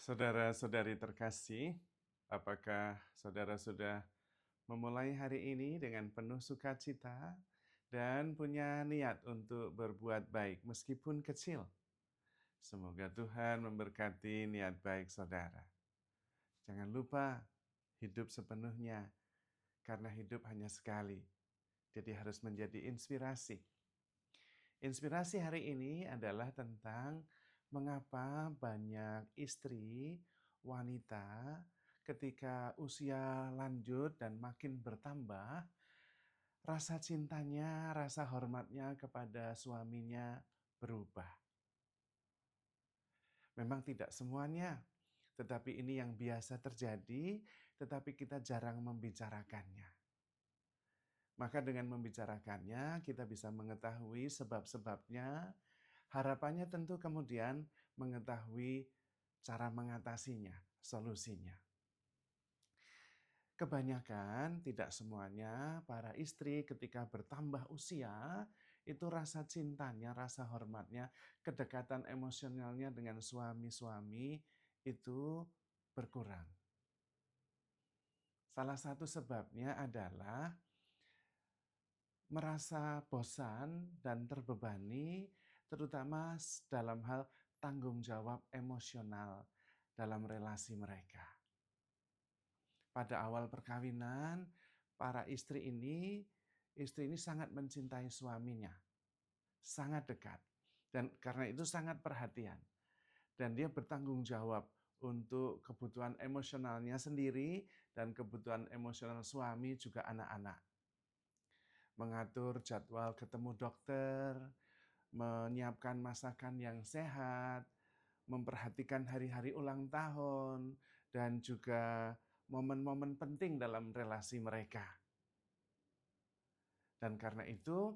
Saudara-saudari terkasih, apakah saudara sudah memulai hari ini dengan penuh sukacita dan punya niat untuk berbuat baik meskipun kecil? Semoga Tuhan memberkati niat baik saudara. Jangan lupa hidup sepenuhnya, karena hidup hanya sekali. Jadi harus menjadi inspirasi. Inspirasi hari ini adalah tentang mengapa banyak istri, wanita, ketika usia lanjut dan makin bertambah, rasa cintanya, rasa hormatnya kepada suaminya berubah. Memang tidak semuanya, tetapi ini yang biasa terjadi, tetapi kita jarang membicarakannya. Maka dengan membicarakannya, kita bisa mengetahui sebab-sebabnya. Harapannya tentu kemudian mengetahui cara mengatasinya, solusinya. Kebanyakan, tidak semuanya, para istri ketika bertambah usia, itu rasa cintanya, rasa hormatnya, kedekatan emosionalnya dengan suami-suami itu berkurang. Salah satu sebabnya adalah merasa bosan dan terbebani, terutama dalam hal tanggung jawab emosional dalam relasi mereka. Pada awal perkawinan, para istri ini sangat mencintai suaminya, sangat dekat, dan karena itu sangat perhatian. Dan dia bertanggung jawab untuk kebutuhan emosionalnya sendiri dan kebutuhan emosional suami juga anak-anak. Mengatur jadwal ketemu dokter, menyiapkan masakan yang sehat, memperhatikan hari-hari ulang tahun, dan juga momen-momen penting dalam relasi mereka. Dan karena itu,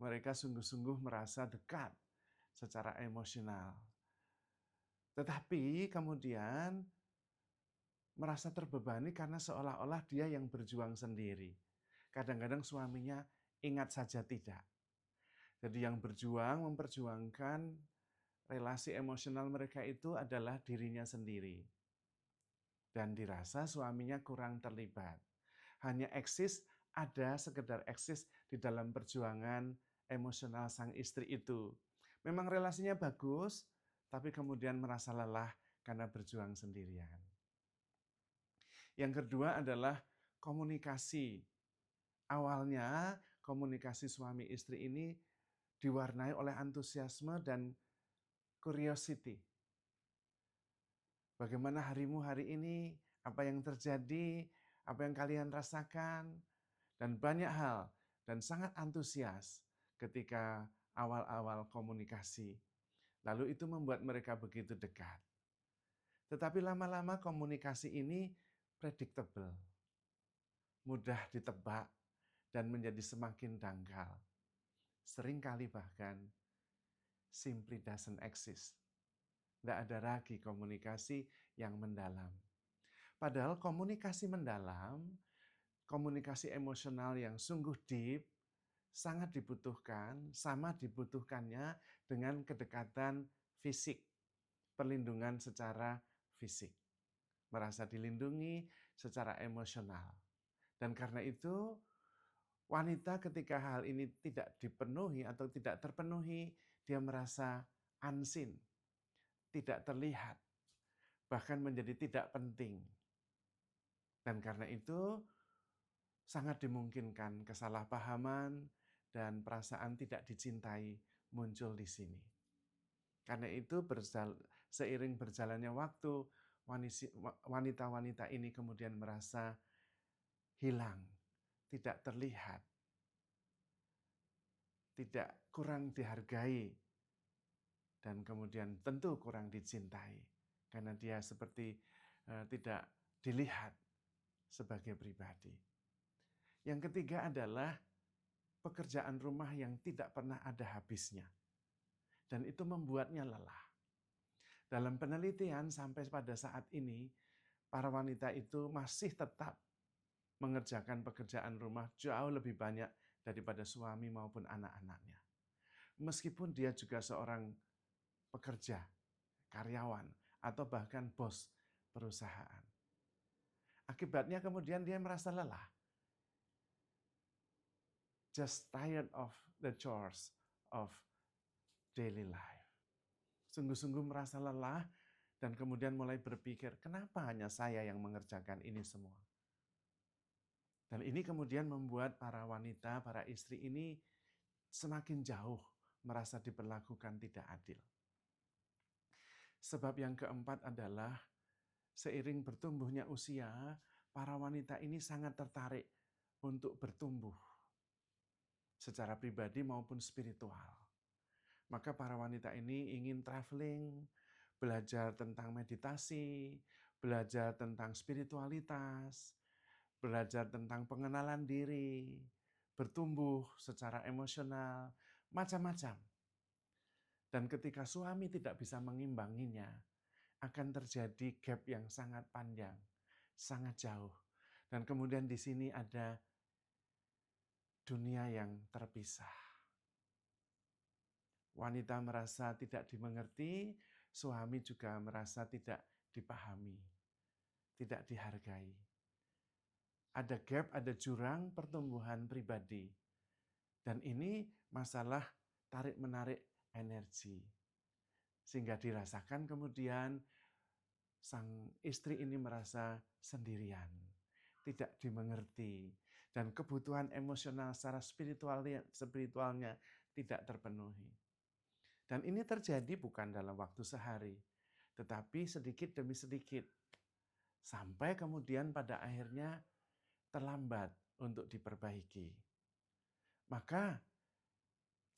mereka sungguh-sungguh merasa dekat secara emosional. Tetapi kemudian merasa terbebani karena seolah-olah dia yang berjuang sendiri. Kadang-kadang suaminya ingat saja tidak. Jadi yang berjuang, memperjuangkan relasi emosional mereka itu adalah dirinya sendiri. Dan dirasa suaminya kurang terlibat. Hanya eksis, ada sekedar eksis di dalam perjuangan emosional sang istri itu. Memang relasinya bagus, tapi kemudian merasa lelah karena berjuang sendirian. Yang kedua adalah komunikasi. Awalnya komunikasi suami istri ini diwarnai oleh antusiasme dan curiosity. Bagaimana harimu hari ini? Apa yang terjadi? Apa yang kalian rasakan? Dan banyak hal. Dan sangat antusias ketika awal-awal komunikasi. Lalu itu membuat mereka begitu dekat. Tetapi lama-lama komunikasi ini predictable. Mudah ditebak dan menjadi semakin dangkal. Seringkali bahkan simply doesn't exist. Tidak ada lagi komunikasi yang mendalam. Padahal komunikasi mendalam, komunikasi emosional yang sungguh deep, sangat dibutuhkan, sama dibutuhkannya dengan kedekatan fisik, perlindungan secara fisik. Merasa dilindungi secara emosional. Dan karena itu, wanita ketika hal ini tidak dipenuhi atau tidak terpenuhi, dia merasa unseen, tidak terlihat, bahkan menjadi tidak penting. Dan karena itu, sangat dimungkinkan kesalahpahaman dan perasaan tidak dicintai muncul di sini. Karena itu, seiring berjalannya waktu, wanita-wanita ini kemudian merasa hilang, tidak terlihat, tidak kurang dihargai, dan kemudian tentu kurang dicintai karena dia seperti tidak dilihat sebagai pribadi. Yang ketiga adalah pekerjaan rumah yang tidak pernah ada habisnya, dan itu membuatnya lelah. Dalam penelitian sampai pada saat ini, para wanita itu masih tetap mengerjakan pekerjaan rumah jauh lebih banyak daripada suami maupun anak-anaknya. Meskipun dia juga seorang pekerja, karyawan, atau bahkan bos perusahaan. Akibatnya kemudian dia merasa lelah. Just tired of the chores of daily life. Sungguh-sungguh merasa lelah dan kemudian mulai berpikir, kenapa hanya saya yang mengerjakan ini semua? Dan ini kemudian membuat para wanita, para istri ini semakin jauh merasa diperlakukan tidak adil. Sebab yang keempat adalah seiring bertumbuhnya usia, para wanita ini sangat tertarik untuk bertumbuh secara pribadi maupun spiritual. Maka para wanita ini ingin traveling, belajar tentang meditasi, belajar tentang spiritualitas, belajar tentang pengenalan diri, bertumbuh secara emosional, macam-macam. Dan ketika suami tidak bisa mengimbanginya, akan terjadi gap yang sangat panjang, sangat jauh. Dan kemudian di sini ada dunia yang terpisah. Wanita merasa tidak dimengerti, suami juga merasa tidak dipahami, tidak dihargai. Ada gap, ada jurang pertumbuhan pribadi. Dan ini masalah tarik-menarik energi. Sehingga dirasakan kemudian sang istri ini merasa sendirian, tidak dimengerti, dan kebutuhan emosional secara spiritualnya tidak terpenuhi. Dan ini terjadi bukan dalam waktu sehari, tetapi sedikit demi sedikit. Sampai kemudian pada akhirnya terlambat untuk diperbaiki. Maka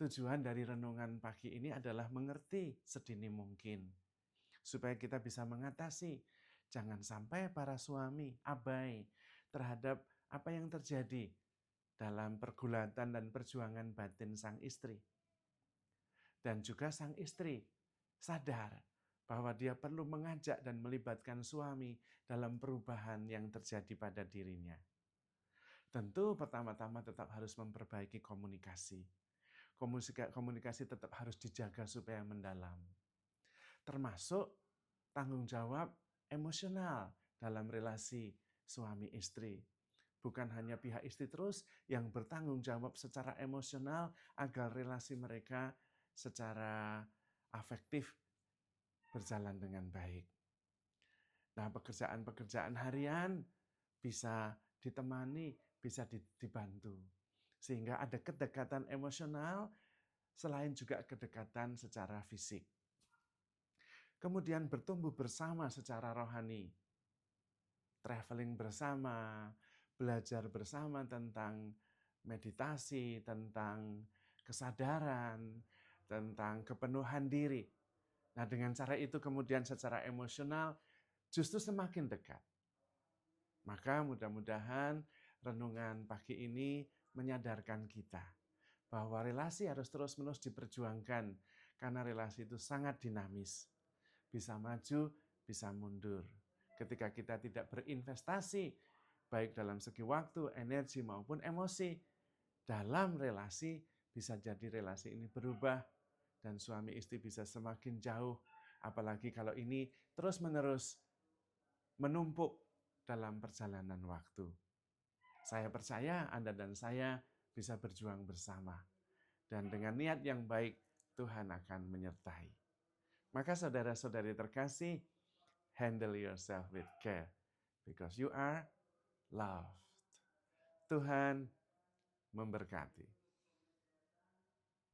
tujuan dari renungan pagi ini adalah mengerti sedini mungkin. Supaya kita bisa mengatasi, jangan sampai para suami abai terhadap apa yang terjadi dalam pergulatan dan perjuangan batin sang istri. Dan juga sang istri sadar bahwa dia perlu mengajak dan melibatkan suami dalam perubahan yang terjadi pada dirinya. Tentu pertama-tama tetap harus memperbaiki komunikasi. Komunikasi tetap harus dijaga supaya mendalam. Termasuk tanggung jawab emosional dalam relasi suami istri. Bukan hanya pihak istri terus yang bertanggung jawab secara emosional agar relasi mereka secara afektif berjalan dengan baik. Nah, pekerjaan-pekerjaan harian bisa ditemani, bisa dibantu. Sehingga ada kedekatan emosional selain juga kedekatan secara fisik. Kemudian bertumbuh bersama secara rohani. Traveling bersama, belajar bersama tentang meditasi, tentang kesadaran, tentang kepenuhan diri. Nah, dengan cara itu kemudian secara emosional justru semakin dekat. Maka mudah-mudahan renungan pagi ini menyadarkan kita bahwa relasi harus terus-menerus diperjuangkan karena relasi itu sangat dinamis. Bisa maju, bisa mundur. Ketika kita tidak berinvestasi, baik dalam segi waktu, energi maupun emosi, dalam relasi bisa jadi relasi ini berubah dan suami istri bisa semakin jauh. Apalagi kalau ini terus-menerus menumpuk dalam perjalanan waktu. Saya percaya Anda dan saya bisa berjuang bersama. Dan dengan niat yang baik, Tuhan akan menyertai. Maka saudara-saudari terkasih, handle yourself with care. Because you are loved. Tuhan memberkati.